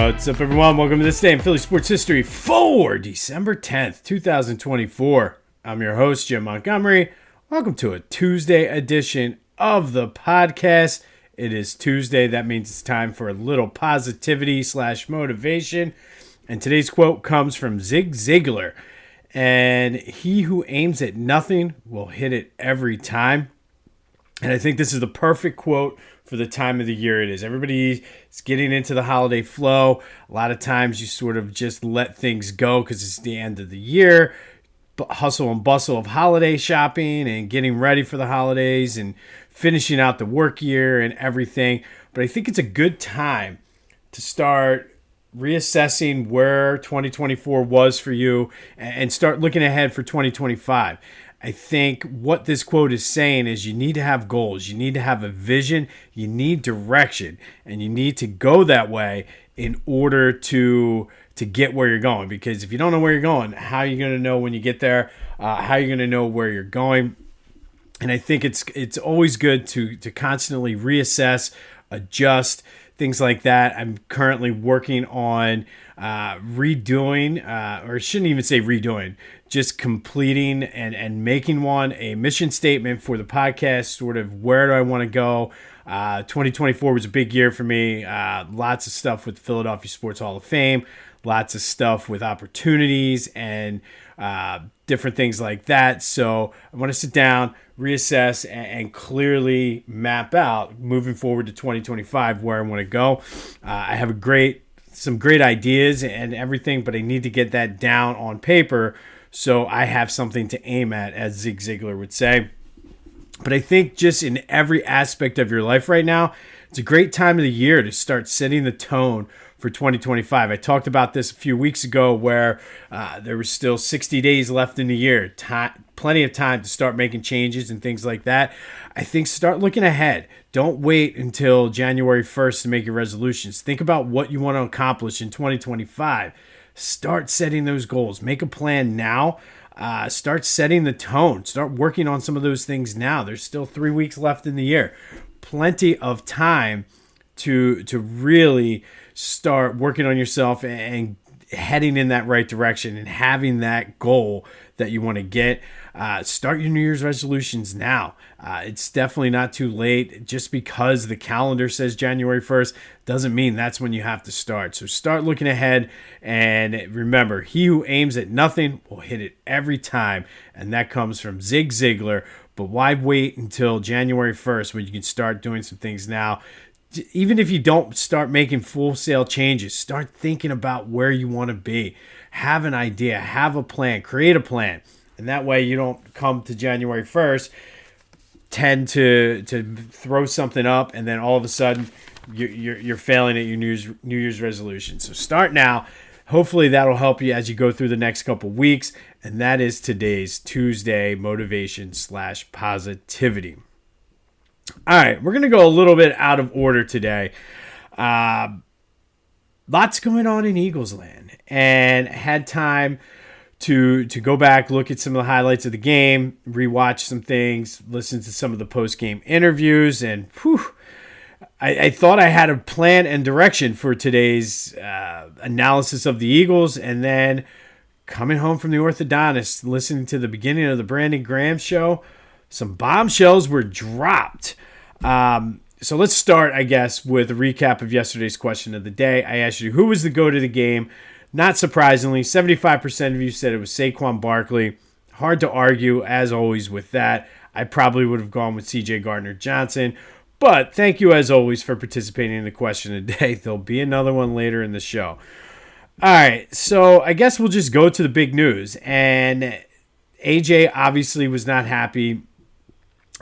What's up, everyone? Welcome to this day in Philly sports history for December 10th, 2024. I'm your host, Jim Montgomery. Welcome to a Tuesday edition of the podcast. It is Tuesday. That means it's time for a little positivity / motivation. And today's quote comes from Zig Ziglar. And he who aims at nothing will hit it every time. And I think this is the perfect quote for the time of the year it is. Everybody is getting into the holiday flow. A lot of times you sort of just let things go because it's the end of the year. Hustle and bustle of holiday shopping and getting ready for the holidays and finishing out the work year and everything. But I think it's a good time to start reassessing where 2024 was for you and start looking ahead for 2025. I think what this quote is saying is you need to have goals. You need to have a vision. You need direction. And you need to go that way in order to get where you're going. Because if you don't know where you're going, how are you going to know when you get there? How are you going to know where you're going? And I think it's always good to constantly reassess, adjust, things like that. I'm currently working on redoing, or I shouldn't even say redoing, just completing and making a mission statement for the podcast, sort of where do I want to go. 2024 was a big year for me. Lots of stuff with the Philadelphia Sports Hall of Fame, lots of stuff with opportunities and different things like that. So I want to sit down, reassess, and clearly map out moving forward to 2025 where I want to go. I have some great ideas and everything, but I need to get that down on paper so I have something to aim at, as Zig Ziglar would say. But I think just in every aspect of your life right now, it's a great time of the year to start setting the tone for 2025. I talked about this a few weeks ago where there was still 60 days left in the year. Plenty of time to start making changes and things like that. I think start looking ahead. Don't wait until January 1st to make your resolutions. Think about what you want to accomplish in 2025. Start setting those goals. Make a plan now. Start setting the tone. Start working on some of those things now. There's still 3 weeks left in the year. Plenty of time to really start working on yourself and heading in that right direction and having that goal that you want to get. Start your New Year's resolutions now. It's definitely not too late. Just because the calendar says January 1st doesn't mean that's when you have to start. So start looking ahead, and remember, he who aims at nothing will hit it every time, and that comes from Zig Ziglar. But why wait until January 1st when you can start doing some things now? Even if you don't start making full-scale changes, start thinking about where you want to be. Have an idea, have a plan, create a plan. And that way you don't come to January 1st, tend to throw something up, and then all of a sudden you're failing at your New Year's resolution. So start now. Hopefully that'll help you as you go through the next couple weeks. And that is today's Tuesday motivation / positivity. All right, we're going to go a little bit out of order today. Lots going on in Eagles land, and had time to go back, look at some of the highlights of the game, rewatch some things, listen to some of the post-game interviews, and I thought I had a plan and direction for today's analysis of the Eagles, and then coming home from the orthodontist, listening to the beginning of the Brandon Graham show, some bombshells were dropped. So let's start, I guess, with a recap of yesterday's question of the day. I asked you, who was the GOAT of the game? Not surprisingly, 75% of you said it was Saquon Barkley. Hard to argue, as always, with that. I probably would have gone with C.J. Gardner-Johnson. But thank you, as always, for participating in the question of the day. There'll be another one later in the show. All right, so I guess we'll just go to the big news. And AJ obviously was not happy.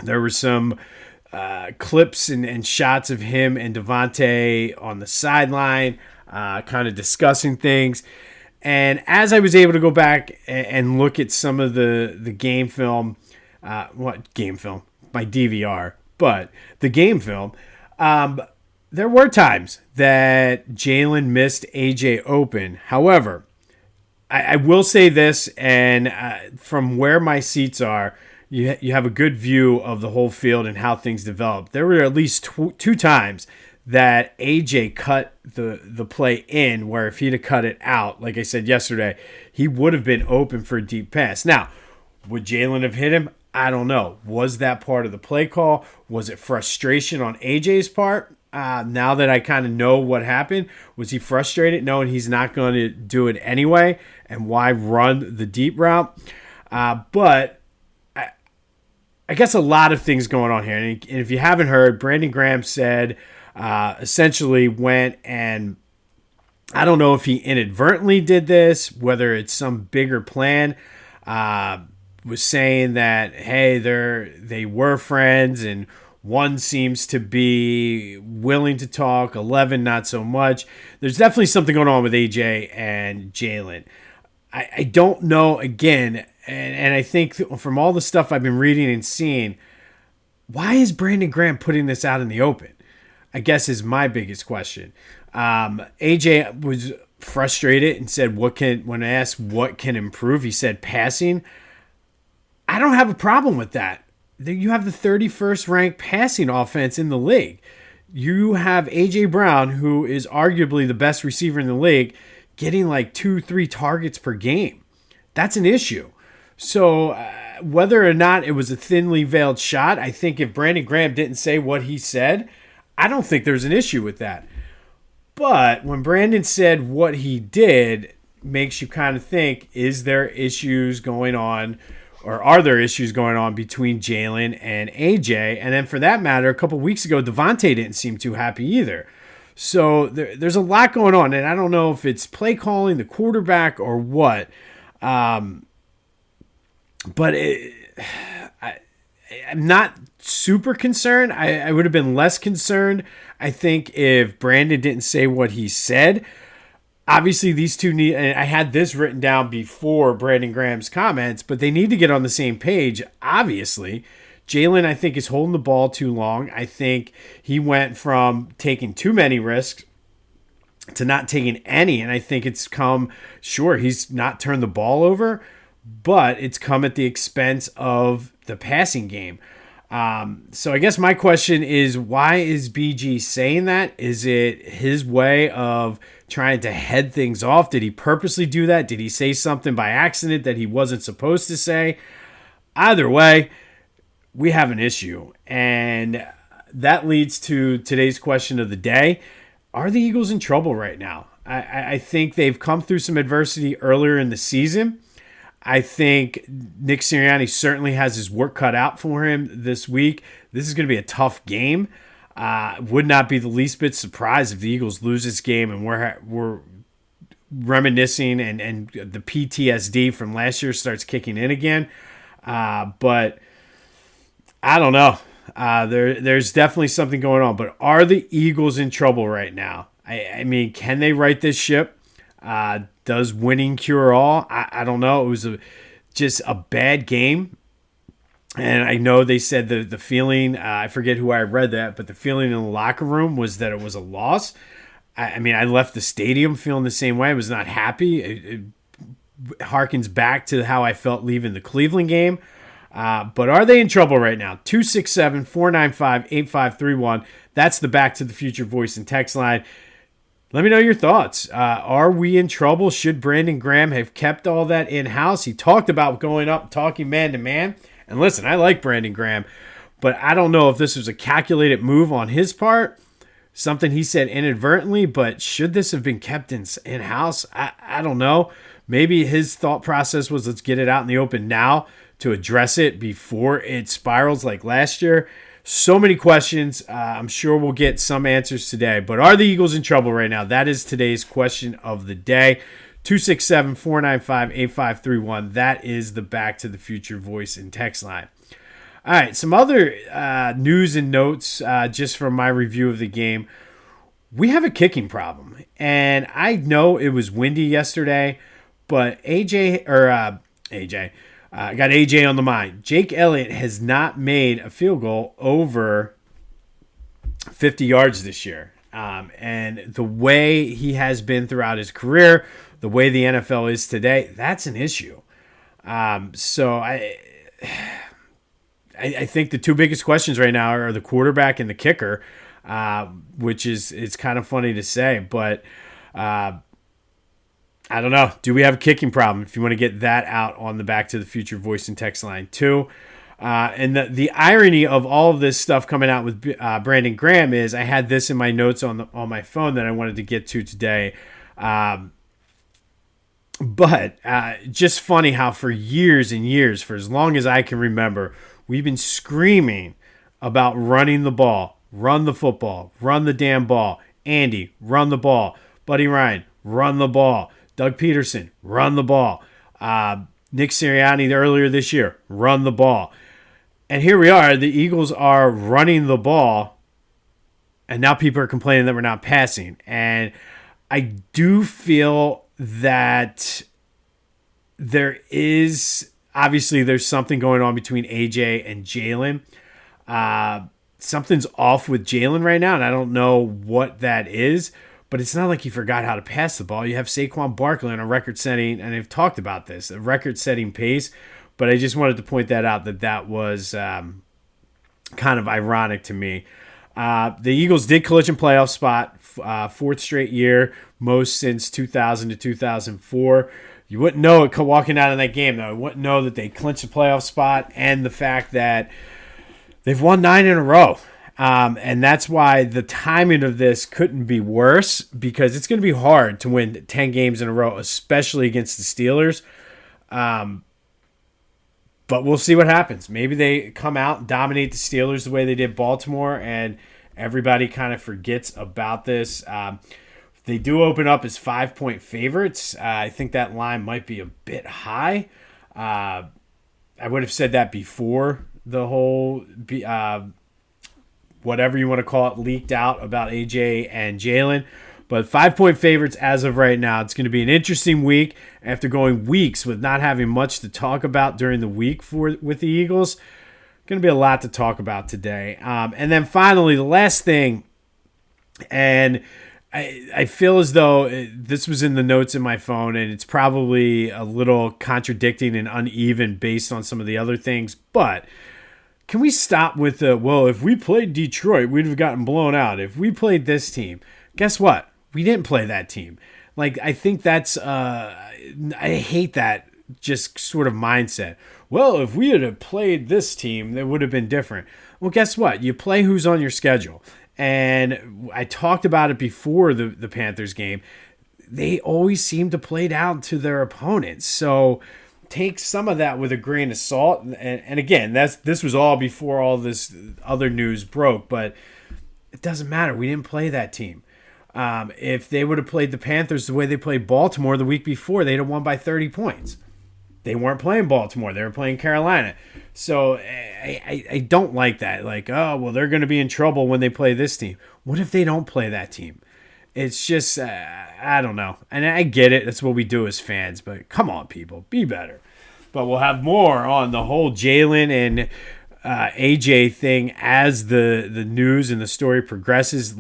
There were some clips and shots of him and Devontae on the sideline, kind of discussing things. And as I was able to go back and look at some of the game film, what game film? My DVR, but the game film, there were times that Jalen missed AJ open. However, I will say this, and from where my seats are, you have a good view of the whole field and how things develop. There were at least two times that AJ cut the play in, where if he'd have cut it out, like I said yesterday, he would have been open for a deep pass. Now, would Jalen have hit him? I don't know. Was that part of the play call? Was it frustration on AJ's part? Now that I kind of know what happened, was he frustrated knowing he's not going to do it anyway? And why run the deep route? But I guess a lot of things going on here. And if you haven't heard, Brandon Graham said essentially went and I don't know if he inadvertently did this, whether it's some bigger plan. Was saying that, hey, they were friends and one seems to be willing to talk, 11 not so much. There's definitely something going on with AJ and Jalen. I don't know, again, and I think from all the stuff I've been reading and seeing, why is Brandon Graham putting this out in the open? I guess is my biggest question. AJ was frustrated and said, when asked what can improve, he said passing. I don't have a problem with that. You have the 31st ranked passing offense in the league. You have A.J. Brown, who is arguably the best receiver in the league, getting like 2-3 targets per game. That's an issue. So whether or not it was a thinly veiled shot, I think if Brandon Graham didn't say what he said, I don't think there's an issue with that. But when Brandon said what he did, makes you kind of think, is there issues going on? Or are there issues going on between Jalen and AJ? And then for that matter, a couple weeks ago, Devontae didn't seem too happy either. So there's a lot going on. And I don't know if it's play calling, the quarterback, or what. But I'm not super concerned. I would have been less concerned, I think, if Brandon didn't say what he said. Obviously, these two need, and I had this written down before Brandon Graham's comments, but they need to get on the same page, obviously. Jalen, I think, is holding the ball too long. I think he went from taking too many risks to not taking any, and I think it's come, sure, he's not turned the ball over, but it's come at the expense of the passing game. So I guess my question is, why is BG saying that? Is it his way of trying to head things off? Did he purposely do that? Did he say something by accident that he wasn't supposed to say? Either way, we have an issue. And that leads to today's question of the day. Are the Eagles in trouble right now? I think they've come through some adversity earlier in the season. I think Nick Sirianni certainly has his work cut out for him this week. This is going to be a tough game. Would not be the least bit surprised if the Eagles lose this game and we're reminiscing and the PTSD from last year starts kicking in again. But I don't know. There's definitely something going on. But are the Eagles in trouble right now? I mean, can they right this ship? Does winning cure all? I don't know. It was just a bad game. And I know they said the feeling, I forget who I read that, but the feeling in the locker room was that it was a loss. I mean, I left the stadium feeling the same way. I was not happy. It harkens back to how I felt leaving the Cleveland game. But are they in trouble right now? 267-495-8531. That's the Back to the Future voice and text line. Let me know your thoughts. Are we in trouble? Should Brandon Graham have kept all that in-house? He talked about going up, talking man-to-man. And listen, I like Brandon Graham, but I don't know if this was a calculated move on his part, something he said inadvertently, but should this have been kept in-house? I don't know. Maybe his thought process was, let's get it out in the open now to address it before it spirals like last year. So many questions. I'm sure we'll get some answers today. But are the Eagles in trouble right now? That is today's question of the day. 267-495-8531. That is the Back to the Future voice and text line. All right, some other news and notes just from my review of the game. We have a kicking problem. And I know it was windy yesterday, but I got AJ on the mind. Jake Elliott has not made a field goal over 50 yards this year. And the way he has been throughout his career, the way the NFL is today, that's an issue. So I think the two biggest questions right now are the quarterback and the kicker. which is it's kind of funny to say, but I don't know. Do we have a kicking problem? If you want to get that out on the Back to the Future voice and text line too. And the irony of all of this stuff coming out with Brandon Graham is I had this in my notes on my phone that I wanted to get to today. But just funny how for years and years, for as long as I can remember, we've been screaming about running the ball, run the football, run the damn ball. Andy, run the ball. Buddy Ryan, run the ball. Doug Peterson, run the ball. Nick Sirianni earlier this year, run the ball. And here we are, the Eagles are running the ball, and now people are complaining that we're not passing. And I do feel that there's something going on between AJ and Jalen. Something's off with Jalen right now, and I don't know what that is. But it's not like he forgot how to pass the ball. You have Saquon Barkley on a record-setting, and I've talked about this, a record-setting pace. But I just wanted to point that out, that was kind of ironic to me. The Eagles did clinch a playoff spot, fourth straight year, most since 2000 to 2004. You wouldn't know it walking out of that game, though. You wouldn't know that they clinched a playoff spot and the fact that they've won 9 in a row. And that's why the timing of this couldn't be worse, because it's going to be hard to win 10 games in a row, especially against the Steelers. But we'll see what happens. Maybe they come out and dominate the Steelers the way they did Baltimore, and everybody kind of forgets about this. They do open up as 5-point favorites. I think that line might be a bit high. I would have said that before the whole whatever you want to call it, leaked out about AJ and Jalen. But 5-point favorites as of right now. It's going to be an interesting week after going weeks with not having much to talk about during the week with the Eagles. Going to be a lot to talk about today. And then finally, the last thing, and I feel as though this was in the notes in my phone, and it's probably a little contradicting and uneven based on some of the other things, but can we stop with if we played Detroit, we'd have gotten blown out. If we played this team, guess what? We didn't play that team. Like, I think that's, I hate that just sort of mindset. Well, if we had played this team, it would have been different. Well, guess what? You play who's on your schedule. And I talked about it before the Panthers game. They always seem to play down to their opponents. So take some of that with a grain of salt. And again, this was all before all this other news broke, but it doesn't matter. We didn't play that team. If they would have played the Panthers the way they played Baltimore the week before, they'd have won by 30 points. They weren't playing Baltimore. They were playing Carolina. So I don't like that. Like, oh, well, they're going to be in trouble when they play this team. What if they don't play that team? It's just, I don't know. And I get it. That's what we do as fans. But come on, people. Be better. But we'll have more on the whole Jalen and AJ thing as the news and the story progresses.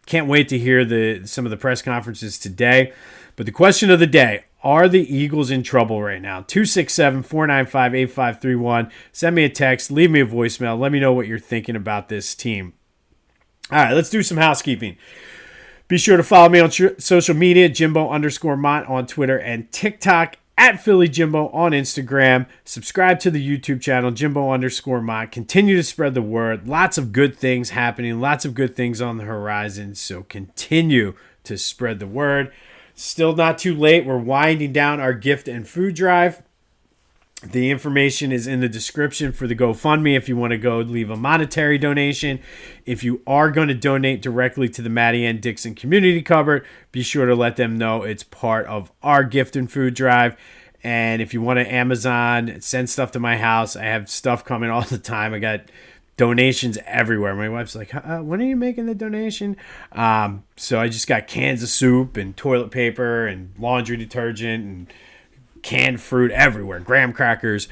Can't wait to hear some of the press conferences today. But the question of the day, are the Eagles in trouble right now? 267-495-8531. Send me a text. Leave me a voicemail. Let me know what you're thinking about this team. All right, let's do some housekeeping. Be sure to follow me on social media, Jimbo_Mott on Twitter and TikTok, at Philly Jimbo on Instagram. Subscribe to the YouTube channel, Jimbo_Mott. Continue to spread the word. Lots of good things happening. Lots of good things on the horizon. So continue to spread the word. Still not too late. We're winding down our gift and food drive. The information is in the description for the GoFundMe if you want to go leave a monetary donation. If you are going to donate directly to the Maddie Ann Dixon Community Cupboard, be sure to let them know it's part of our gift and food drive. And if you want to Amazon, send stuff to my house. I have stuff coming all the time. I got donations everywhere. My wife's like, when are you making the donation? So I just got cans of soup and toilet paper and laundry detergent and canned fruit everywhere, graham crackers.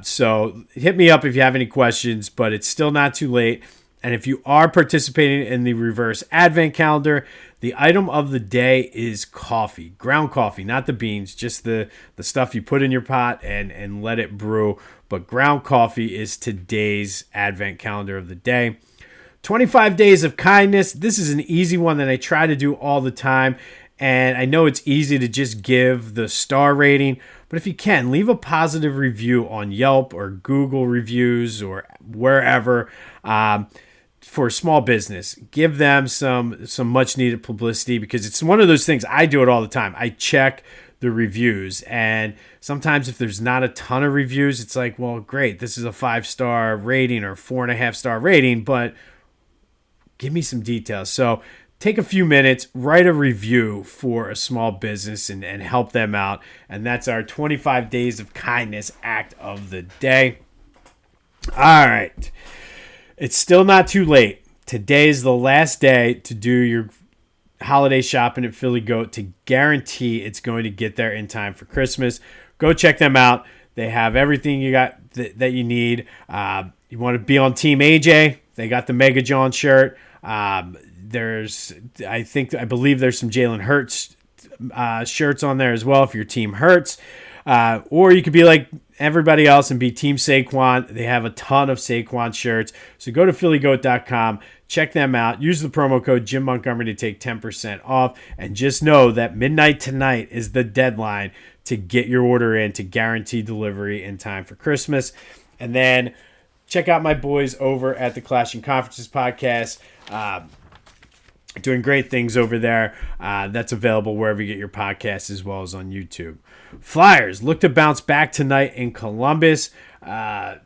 So hit me up if you have any questions, but it's still not too late. And if you are participating in the reverse advent calendar, the item of the day is coffee, ground coffee, not the beans, just the stuff you put in your pot and let it brew. But ground coffee is today's advent calendar of the day. 25 days of kindness. This is an easy one that I try to do all the time. And I know it's easy to just give the star rating, but if you can, leave a positive review on Yelp or Google reviews or wherever for a small business. Give them some much needed publicity, because it's one of those things. I do it all the time. I check the reviews, and sometimes if there's not a ton of reviews, it's like, well, great, this is a 5-star rating or 4.5-star rating, but give me some details. So take a few minutes, write a review for a small business and help them out. And that's our 25 days of kindness act of the day. All right. It's still not too late. Today is the last day to do your holiday shopping at Philly Goat to guarantee it's going to get there in time for Christmas. Go check them out. They have everything you got that you need. You want to be on Team AJ? They got the Mega John shirt. I believe there's some Jalen Hurts shirts on there as well if your team hurts. Or you could be like everybody else and be Team Saquon. They have a ton of Saquon shirts. So go to phillygoat.com, check them out. Use the promo code Jim Montgomery to take 10% off. And just know that midnight tonight is the deadline to get your order in to guarantee delivery in time for Christmas. And then check out my boys over at the Clashing Conferences podcast. Doing great things over there. That's available wherever you get your podcasts, as well as on YouTube. Flyers look to bounce back tonight in Columbus. Not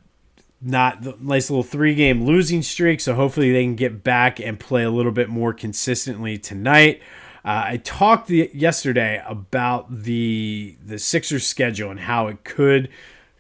the nice little 3-game losing streak, so hopefully they can get back and play a little bit more consistently tonight. I talked yesterday about the Sixers schedule and how it could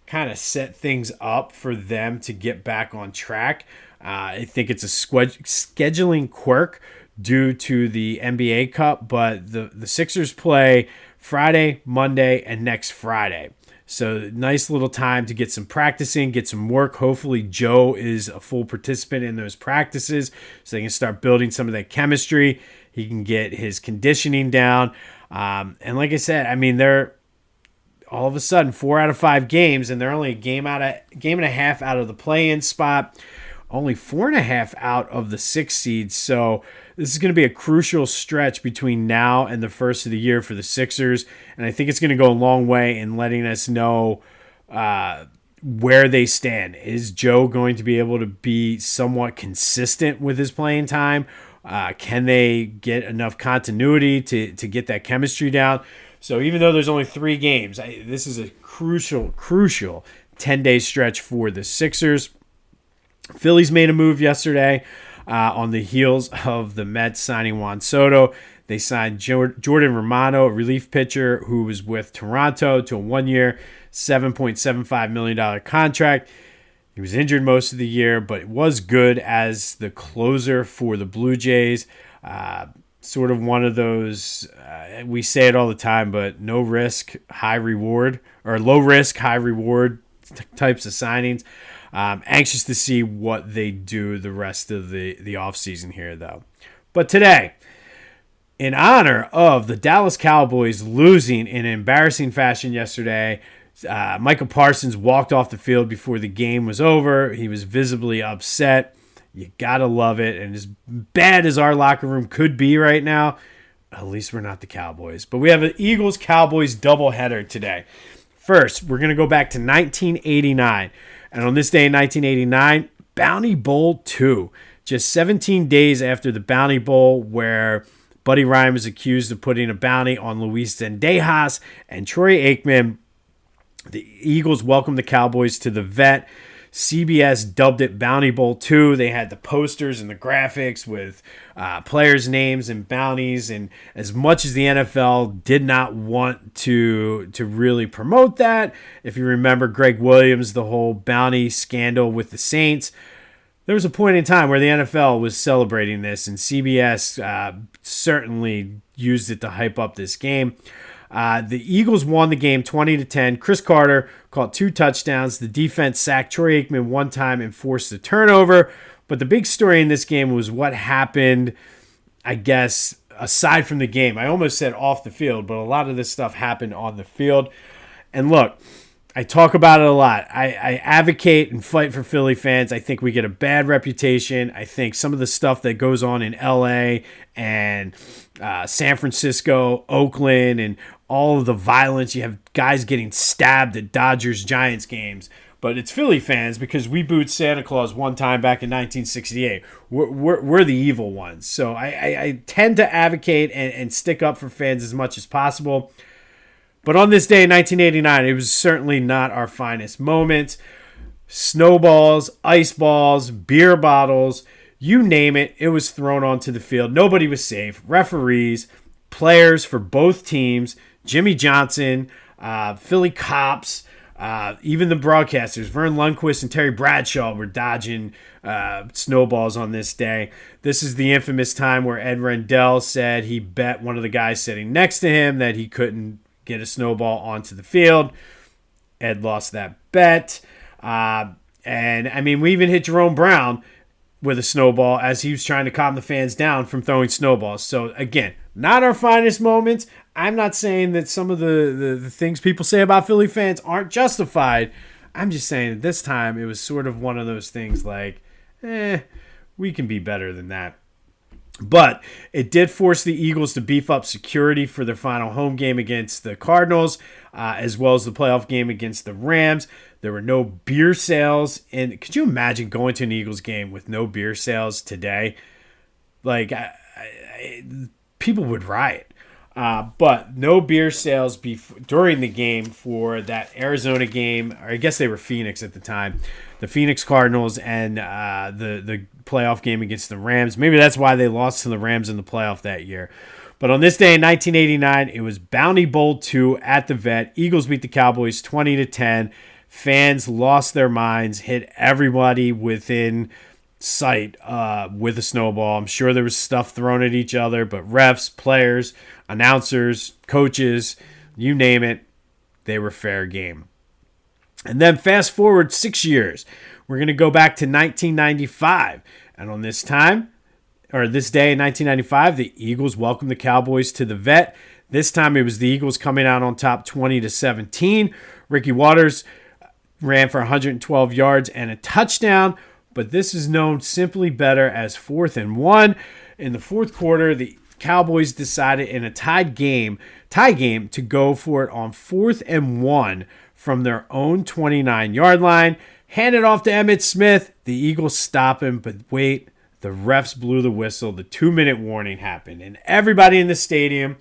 kind of set things up for them to get back on track. I think it's a scheduling quirk due to the NBA Cup, but the Sixers play Friday, Monday, and next Friday. So nice little time to get some practicing, get some work. Hopefully Joe is a full participant in those practices so they can start building some of that chemistry. He can get his conditioning down. And like I said, I mean, they're all of a sudden 4 out of 5 games, and they're only a game and a half out of the play-in spot. Only 4.5 out of the 6 seeds. So this is going to be a crucial stretch between now and the first of the year for the Sixers. And I think it's going to go a long way in letting us know where they stand. Is Joe going to be able to be somewhat consistent with his playing time? Can they get enough continuity to get that chemistry down? So even though there's only 3 games, this is a crucial 10-day stretch for the Sixers. Phillies made a move yesterday on the heels of the Mets signing Juan Soto. They signed Jordan Romano, a relief pitcher who was with Toronto, to a 1-year, $7.75 million contract. He was injured most of the year, but was good as the closer for the Blue Jays. Sort of one of those, we say it all the time, but no risk, high reward, or low risk, high reward types of signings. Anxious to see what they do the rest of the offseason here, though. But today, in honor of the Dallas Cowboys losing in embarrassing fashion yesterday, Micah Parsons walked off the field before the game was over. He was visibly upset. You gotta love it. And as bad as our locker room could be right now, at least we're not the Cowboys. But we have an Eagles-Cowboys doubleheader today. First, we're going to go back to 1989. And on this day in 1989, Bounty Bowl 2. Just 17 days after the Bounty Bowl, where Buddy Ryan was accused of putting a bounty on Luis Zendejas and Troy Aikman, the Eagles welcomed the Cowboys to the Vet. CBS dubbed it Bounty Bowl 2. They had the posters and the graphics with players' names and bounties. And as much as the NFL did not want to really promote that, if you remember Greg Williams, the whole bounty scandal with the Saints, there was a point in time where the NFL was celebrating this, and CBS certainly used it to hype up this game. The Eagles won the game 20-10. Chris Carter caught 2 touchdowns. The defense sacked Troy Aikman 1 time and forced a turnover. But the big story in this game was what happened, I guess, aside from the game. I almost said off the field, but a lot of this stuff happened on the field. And look, I talk about it a lot. I advocate and fight for Philly fans. I think we get a bad reputation. I think some of the stuff that goes on in LA and San Francisco, Oakland, and all of the violence. You have guys getting stabbed at Dodgers-Giants games. But it's Philly fans because we booed Santa Claus one time back in 1968. We're the evil ones. So I tend to advocate and stick up for fans as much as possible. But on this day in 1989, it was certainly not our finest moment. Snowballs, ice balls, beer bottles, you name it, it was thrown onto the field. Nobody was safe. Referees, players for both teams, Jimmy Johnson, Philly cops, even the broadcasters, Vern Lundquist and Terry Bradshaw were dodging snowballs on this day. This is the infamous time where Ed Rendell said he bet one of the guys sitting next to him that he couldn't get a snowball onto the field. Ed lost that bet. And, I mean, we even hit Jerome Brown with a snowball as he was trying to calm the fans down from throwing snowballs. So, again, not our finest moments. I'm not saying that some of the things people say about Philly fans aren't justified. I'm just saying that this time it was sort of one of those things like, we can be better than that. But it did force the Eagles to beef up security for their final home game against the Cardinals, as well as the playoff game against the Rams. There were no beer sales. And could you imagine going to an Eagles game with no beer sales today? Like, people would riot. But no beer sales during the game for that Arizona game, or I guess they were Phoenix at the time, the Phoenix Cardinals, and the playoff game against the Rams. Maybe that's why they lost to the Rams in the playoff that year. But on this day in 1989, it was Bounty Bowl 2 at the Vet. Eagles beat the Cowboys 20-10. Fans lost their minds, hit everybody within sight with a snowball. I'm sure there was stuff thrown at each other, but refs, players, announcers, coaches, you name it, they were fair game. And then fast forward 6 years. We're going to go back to 1995. And on this day in 1995, the Eagles welcomed the Cowboys to the Vet. This time it was the Eagles coming out on top 20-17. Ricky Watters ran for 112 yards and a touchdown. But this is known simply better as 4th and 1. In the fourth quarter, the Cowboys decided in a tie game to go for it on 4th and 1 from their own 29-yard line. Hand it off to Emmitt Smith. The Eagles stop him, but wait, the refs blew the whistle. The 2-minute warning happened. And everybody in the stadium,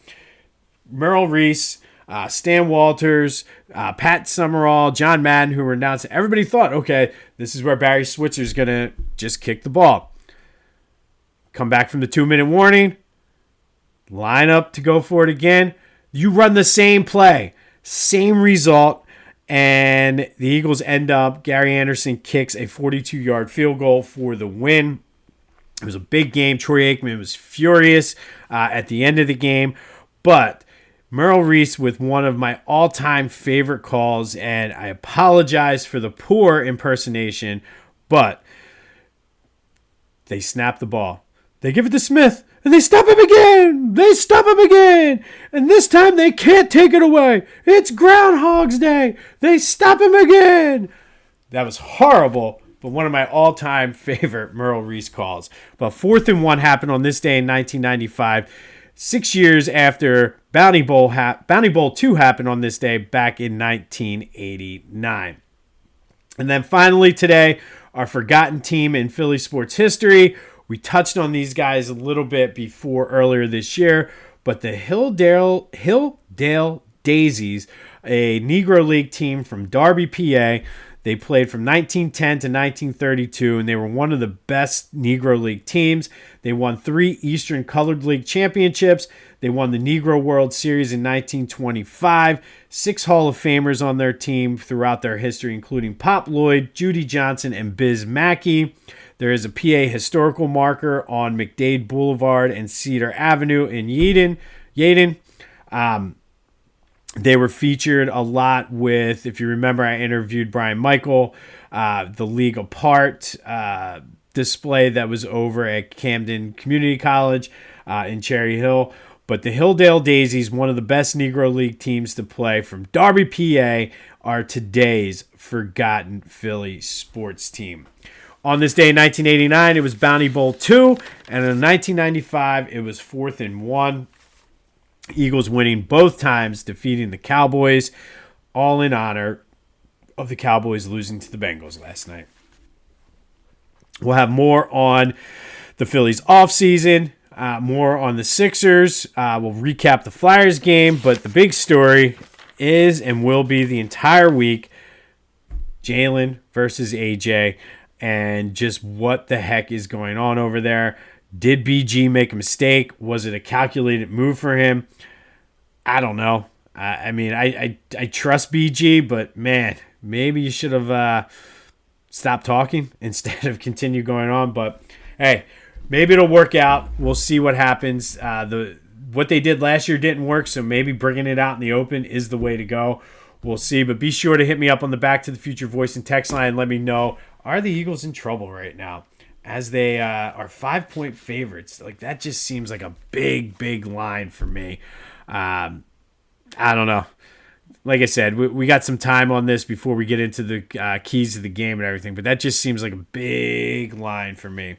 Merrill Reese, Stan Walters, Pat Summerall, John Madden, who were announcing, everybody thought, okay, this is where Barry Switzer is going to just kick the ball. Come back from the 2-minute warning. Line up to go for it again. You run the same play. Same result. And the Eagles end up, Gary Anderson kicks a 42-yard field goal for the win. It was a big game. Troy Aikman was furious at the end of the game. But Merrill Reese with one of my all-time favorite calls, and I apologize for the poor impersonation, but they snap the ball. They give it to Smith, and they stop him again. And this time they can't take it away. It's Groundhog's Day. They stop him again. That was horrible, but one of my all-time favorite Merrill Reese calls. But 4th and 1 happened on this day in 1995, 6 years after Bounty Bowl 2 happened on this day back in 1989. And then finally today, our forgotten team in Philly sports history. We touched on these guys a little bit before earlier this year, but the Hilldale Daisies, a Negro League team from Darby, PA. They played from 1910 to 1932, and they were one of the best Negro League teams. They won 3 Eastern Colored League championships. They won the Negro World Series in 1925. 6 Hall of Famers on their team throughout their history, including Pop Lloyd, Judy Johnson, and Biz Mackey. There is a PA historical marker on McDade Boulevard and Cedar Avenue in Yeadon. They were featured a lot with, if you remember, I interviewed Brian Michael, the League Apart display that was over at Camden Community College in Cherry Hill. But the Hilldale Daisies, one of the best Negro League teams to play from Darby, PA, are today's forgotten Philly sports team. On this day in 1989, it was Bounty Bowl 2, and in 1995, it was 4th and 1. Eagles winning both times, defeating the Cowboys, all in honor of the Cowboys losing to the Bengals last night. We'll have more on the Phillies offseason, more on the Sixers. We'll recap the Flyers game, but the big story is and will be the entire week, Jalen versus AJ, and just what the heck is going on over there. Did BG make a mistake? Was it a calculated move for him? I don't know. I trust BG, but man, maybe you should have stopped talking instead of continue going on. But hey, maybe it'll work out. We'll see what happens. What they did last year didn't work, so maybe bringing it out in the open is the way to go. We'll see, but be sure to hit me up on the Back to the Future voice and text line and let me know, are the Eagles in trouble right now? As they are 5-point favorites. Like, that just seems like a big line for me. I don't know. Like I said, we got some time on this before we get into the keys to the game and everything, but that just seems like a big line for me.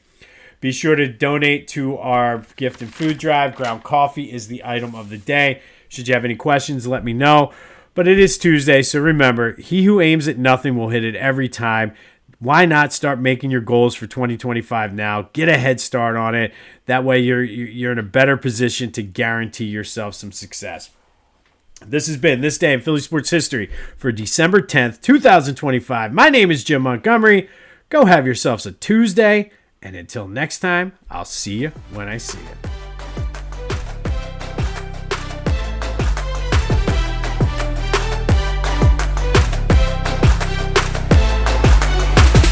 Be sure to donate to our gift and food drive. Ground coffee is the item of the day. Should you have any questions, let me know. But it is Tuesday, so remember, he who aims at nothing will hit it every time. Why not start making your goals for 2025 now? Get a head start on it. That way you're in a better position to guarantee yourself some success. This has been This Day in Philly Sports History for December 10th, 2025. My name is Jim Montgomery. Go have yourselves a Tuesday. And until next time, I'll see you when I see you.